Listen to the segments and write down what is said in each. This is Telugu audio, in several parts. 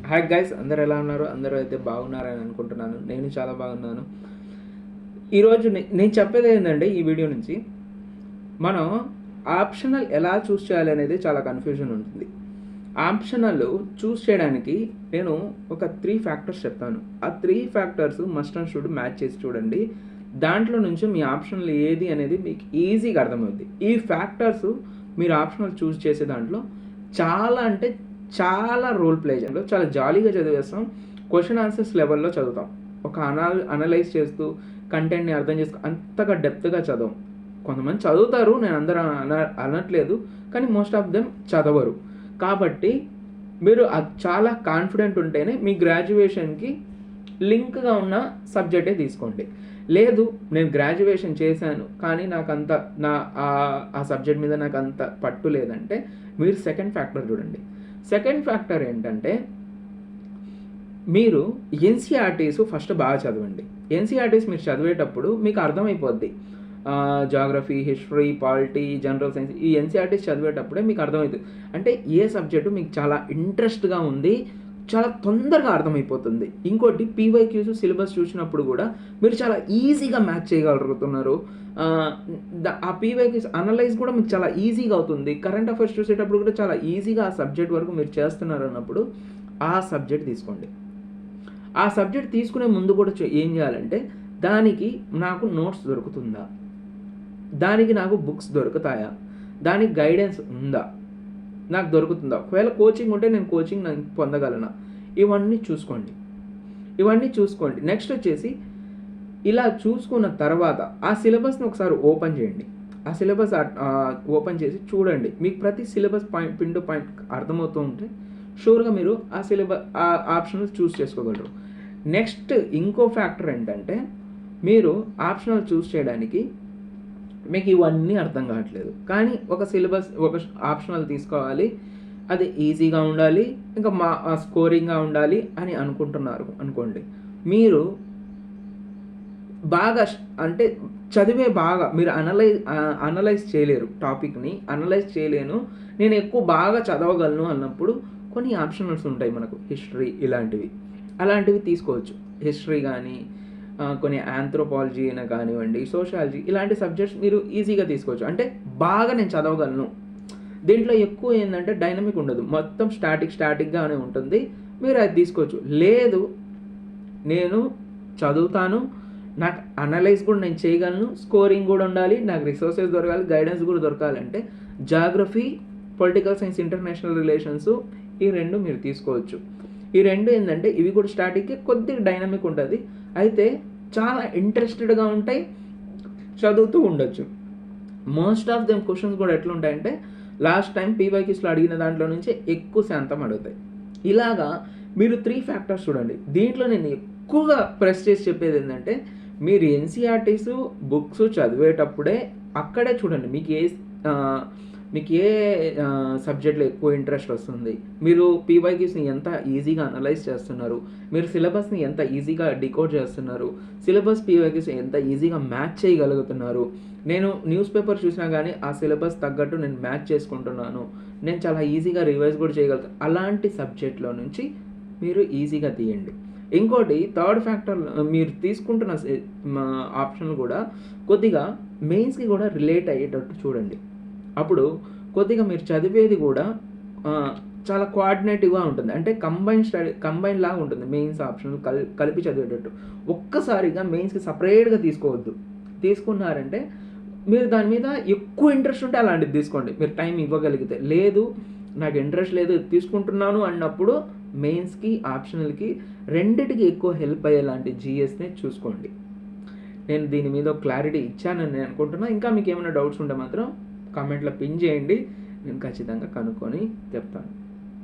హాయ్ గైస్, అందరు ఎలా ఉన్నారు? అందరూ అయితే బాగున్నారని అనుకుంటున్నాను. నేను చాలా బాగున్నాను. ఈరోజు నేను చెప్పేది ఏంటంటే, ఈ వీడియో నుంచి మనం ఆప్షనల్ ఎలా చూస్ చేయాలి అనేది చాలా కన్ఫ్యూజన్ ఉంటుంది. ఆప్షనల్ చూస్ చేయడానికి నేను ఒక 3 ఫ్యాక్టర్స్ చెప్తాను. ఆ 3 factors must and should match చేసి చూడండి. దాంట్లో నుంచి మీ ఆప్షనల్ ఏది అనేది మీకు ఈజీగా అర్థమవుద్ది. ఈ ఫ్యాక్టర్స్ మీరు ఆప్షనల్ చూస్ చేసే దాంట్లో చాలా అంటే చాలా రోల్ ప్లే చేయాలి. చాలా జాలీగా చదివేస్తాం. క్వశ్చన్ ఆన్సర్స్ లెవెల్లో చదువుతాం. ఒక అనలైజ్ చేస్తూ కంటెంట్ని అర్థం చేసుకో అంతగా డెప్త్గా చదవం. కొంతమంది చదువుతారు, నేను అందరూ అనట్లేదు, కానీ మోస్ట్ ఆఫ్ దెమ్ చదవరు. కాబట్టి మీరు చాలా కాన్ఫిడెంట్ ఉంటేనే మీ గ్రాడ్యుయేషన్కి లింక్గా ఉన్న సబ్జెక్టే తీసుకోండి. లేదు, నేను గ్రాడ్యుయేషన్ చేశాను కానీ నాకు అంత ఆ సబ్జెక్ట్ మీద నాకు అంత పట్టు లేదంటే మీరు సెకండ్ ఫ్యాక్టర్ చూడండి. సెకండ్ ఫ్యాక్టర్ ఏంటంటే, మీరు ఎన్సీఆర్టీస్ ఫస్ట్ బాగా చదవండి. ఎన్సీఆర్టీస్ మీరు చదివేటప్పుడు మీకు అర్థమైపోద్ది. Geography, history, polity, general science, ఈ ఎన్సీఆర్టీస్ చదివేటప్పుడే మీకు అర్థమవుతుంది. అంటే ఏ సబ్జెక్టు మీకు చాలా ఇంట్రెస్ట్గా ఉంది, చాలా తొందరగా అర్థమైపోతుంది. ఇంకోటి పీవైక్యూస్ సిలబస్ చూసినప్పుడు కూడా మీరు చాలా ఈజీగా మ్యాచ్ చేయగలుగుతున్నారు. ఆ పీవైక్యూస్ అనలైజ్ కూడా మీకు చాలా ఈజీగా అవుతుంది. కరెంట్ అఫైర్స్ చూసేటప్పుడు కూడా చాలా ఈజీగా ఆ సబ్జెక్ట్ వరకు మీరు చేస్తున్నారు అన్నప్పుడు ఆ సబ్జెక్ట్ తీసుకోండి. ఆ సబ్జెక్ట్ తీసుకునే ముందు కూడా ఏం చేయాలంటే, దానికి నాకు నోట్స్ దొరుకుతుందా, దానికి నాకు బుక్స్ దొరుకుతాయా, దానికి గైడెన్స్ ఉందా, నాకు దొరుకుతుందా, ఒకవేళ కోచింగ్ ఉంటే నేను కోచింగ్ నాకు పొందగలనా, ఇవన్నీ చూసుకోండి. నెక్స్ట్ వచ్చేసి ఇలా చూసుకున్న తర్వాత ఆ సిలబస్ని ఒకసారి ఓపెన్ చేయండి. ఆ సిలబస్ ఓపెన్ చేసి చూడండి. మీకు ప్రతి సిలబస్ పిన్ టు పాయింట్ అర్థమవుతూ ఉంటే షూర్గా మీరు ఆ ఆప్షనల్ చూస్ చేసుకోగలరు. నెక్స్ట్ ఇంకో ఫ్యాక్టర్ ఏంటంటే, మీరు ఆప్షనల్ చూస్ చేయడానికి మీకు ఇవన్నీ అర్థం కావట్లేదు, కానీ ఒక ఆప్షనల్ తీసుకోవాలి, అది ఈజీగా ఉండాలి, ఇంకా స్కోరింగ్గా ఉండాలి అని అనుకుంటున్నారు అనుకోండి. మీరు బాగా అంటే మీరు అనలైజ్ చేయలేరు, టాపిక్ని అనలైజ్ చేయలేను, నేను ఎక్కువ బాగా చదవగలను అన్నప్పుడు కొన్ని ఆప్షనల్స్ ఉంటాయి మనకు. హిస్టరీ అలాంటివి తీసుకోవచ్చు. హిస్టరీ కానీ కొన్ని ఆంథ్రోపాలజీ అయినా కానివ్వండి, సోషాలజీ, ఇలాంటి సబ్జెక్ట్స్ మీరు ఈజీగా తీసుకోవచ్చు. అంటే బాగా నేను చదవగలను, దీంట్లో ఎక్కువ ఏంటంటే డైనమిక్ ఉండదు, మొత్తం స్టాటిక్గానే ఉంటుంది, మీరు అది తీసుకోవచ్చు. లేదు, నేను చదువుతాను, నాకు అనలైజ్ కూడా నేను చేయగలను, స్కోరింగ్ కూడా ఉండాలి, నాకు రిసోర్సెస్ దొరకాలి, గైడెన్స్ కూడా దొరకాలంటే geography, political science, international relations, ఈ 2 మీరు తీసుకోవచ్చు. ఈ 2 ఏంటంటే ఇవి కూడా స్టాటిక్కి కొద్దిగా డైనమిక్ ఉంటుంది, అయితే చాలా ఇంట్రెస్టెడ్గా ఉంటాయి, చదువుతూ ఉండొచ్చు. మోస్ట్ ఆఫ్ దెమ్ క్వశ్చన్స్ కూడా ఎట్లుంటాయంటే లాస్ట్ టైం పీవైక్యూస్లో అడిగిన దాంట్లో నుంచి ఎక్కువ శాతం అడుగుతాయి. ఇలాగా మీరు 3 ఫ్యాక్టర్స్ చూడండి. దీంట్లో నేను ఎక్కువగా ప్రెస్ చేసి చెప్పేది ఏంటంటే, మీరు ఎన్సీఆర్టీస్ బుక్స్ చదివేటప్పుడే అక్కడే చూడండి మీకు ఏ సబ్జెక్ట్లో ఎక్కువ ఇంట్రెస్ట్ వస్తుంది, మీరు పీవైక్యూస్ని ఎంత ఈజీగా అనలైజ్ చేస్తున్నారు, మీరు సిలబస్ని ఎంత ఈజీగా డికోడ్ చేస్తున్నారు, సిలబస్ పీవైక్యూస్ ఎంత ఈజీగా మ్యాచ్ చేయగలుగుతున్నారు. నేను న్యూస్ పేపర్ చూసినా కానీ ఆ సిలబస్ తగ్గట్టు నేను మ్యాచ్ చేసుకుంటున్నాను, నేను చాలా ఈజీగా రివైజ్ కూడా చేయగలుగుతాను. అలాంటి సబ్జెక్ట్లో నుంచి మీరు ఈజీగా తీయండి. ఇంకోటి థర్డ్ ఫ్యాక్టర్, మీరు తీసుకుంటున్న ఆప్షన్ కూడా కొద్దిగా మెయిన్స్కి కూడా రిలేట్ అయ్యేటట్టు చూడండి. అప్పుడు కొద్దిగా మీరు చదివేది కూడా చాలా కోఆర్డినేటివ్గా ఉంటుంది. అంటే కంబైన్ లాగా ఉంటుంది. మెయిన్స్ ఆప్షన్ కలిపి చదివేటట్టు. ఒక్కసారిగా మెయిన్స్కి సపరేట్గా తీసుకోవద్దు. తీసుకున్నారంటే మీరు దాని మీద ఎక్కువ ఇంట్రెస్ట్ ఉంటే అలాంటిది తీసుకోండి, మీరు టైం ఇవ్వగలిగితే. లేదు, నాకు ఇంట్రెస్ట్ లేదు, తీసుకుంటున్నాను అన్నప్పుడు మెయిన్స్కి, ఆప్షనల్కి రెండిటికి ఎక్కువ హెల్ప్ అయ్యేలాంటి జిఎస్నే చూసుకోండి. నేను దీని మీద క్లారిటీ ఇచ్చానని నేను అనుకుంటున్నా. ఇంకా మీకు ఏమైనా డౌట్స్ ఉంటే మాత్రం కామెంట్లో పిన్ చేయండి, నేను ఖచ్చితంగా కనుక్కొని చెప్తాను.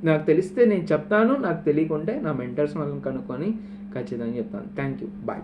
నాకు తెలిస్తే నేను చెప్తాను, నాకు తెలియకుంటే నా మెంటర్స్ వాళ్ళని కనుక్కొని ఖచ్చితంగా చెప్తాను. Thank you, bye.